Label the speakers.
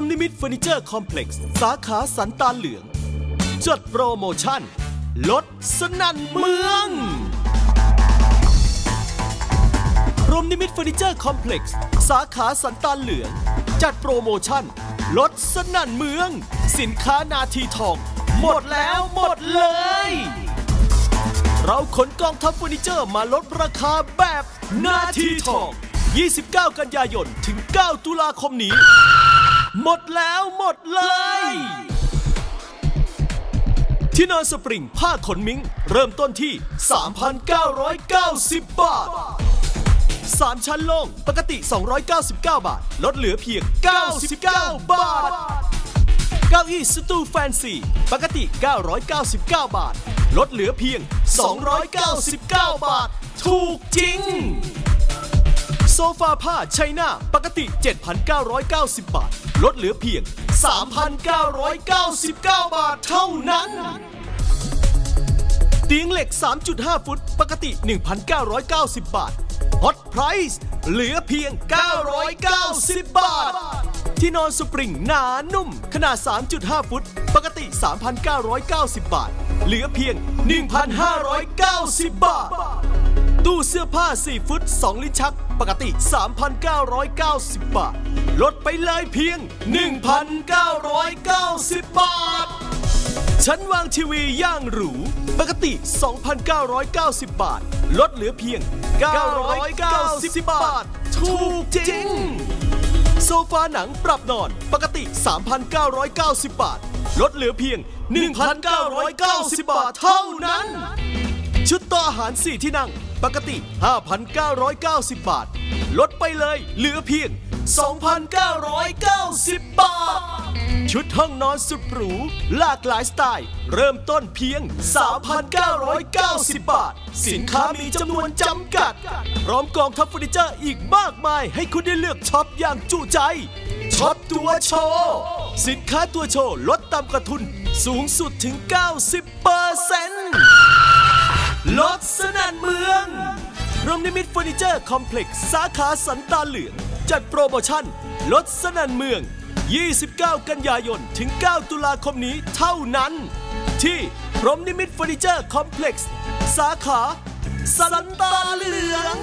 Speaker 1: มนิมิตเฟอร์นิเจอร์คอมเพล็กซ์สาขาสันตาเหลืองจัดโปรโมชั่นลดสนั่นเมืองพรหมนิมิตเฟอร์นิเจอร์คอมเพล็กซ์สาขาสันตาเหลืองจัดโปรโมชั่นลดสนั่นเมืองสินค้านาทีทองหมดแล้วหมดเลยเราขนกองทัพเฟอร์นิเจอร์มาลดราคาแบบนาทีทอง29 กันยายนถึง 9 ตุลาคมนี้หมดแล้วหมดเลยที่นอนสปริงผ้าขนมิ้งเริ่มต้นที่ 3,990 บาท3 ชั้นโล่งปกติ 299 บาทลดเหลือเพียง 99 บาทเก้าอี้สตูแฟนซีปกติ 999 บาทลดเหลือเพียง 299 บาทถูกจริงโซฟาผ้าไชน่าปกติ 7,990 บาทลดเหลือเพียง 3,999 บาทเท่านั้นเตียงเหล็ก 3.5 ฟุตปกติ 1,990 บาทฮอตไพรส์เหลือเพียง 990 บาทที่นอนสปริงหนานุ่มขนาด 3.5 ฟุตปกติ 3,990 บาทเหลือเพียง 1,590 บาทตู้เสื้อผ้า 4 ฟุต 2 ลิ้นชักปกติ 3,990 บาทลดไปเลยเพียง 1,990 บาทชั้นวางทีวีย่างหรูปกติ 2,990 บาทลดเหลือเพียง 990 บาทถูกจริงโซฟาหนังปรับนอนปกติ 3,990 บาทลดเหลือเพียง 1,990 บาทเท่านั้นชุดโต๊ะอาหาร 4 ที่นั่งปกติ 5,990 บาทลดไปเลยเหลือเพียง 2,990 บาทชุดห้องนอนสุดหรูหลากหลายสไตล์เริ่มต้นเพียง 3,990 บาทสินค้ามีจำนวนจำกัดพร้อมกองทัพเฟอร์นิเจอร์อีกมากมายให้คุณได้เลือกช็อปอย่างจุใจช็อปตัวโชว์สินค้าตัวโชว์ลดต่ำกว่าทุนสูงสุดถึง 90%ลดสนั่นเมืองพรหมนิมิตเฟอร์นิเจอร์คอมเพล็กซ์สาขาสันตาเหลืองจัดโปรโมชั่นลดสนั่นเมือง29 กันยายนถึง 9 ตุลาคมนี้เท่านั้นที่พรหมนิมิตเฟอร์นิเจอร์คอมเพล็กซ์สาขาสันตาเหลือง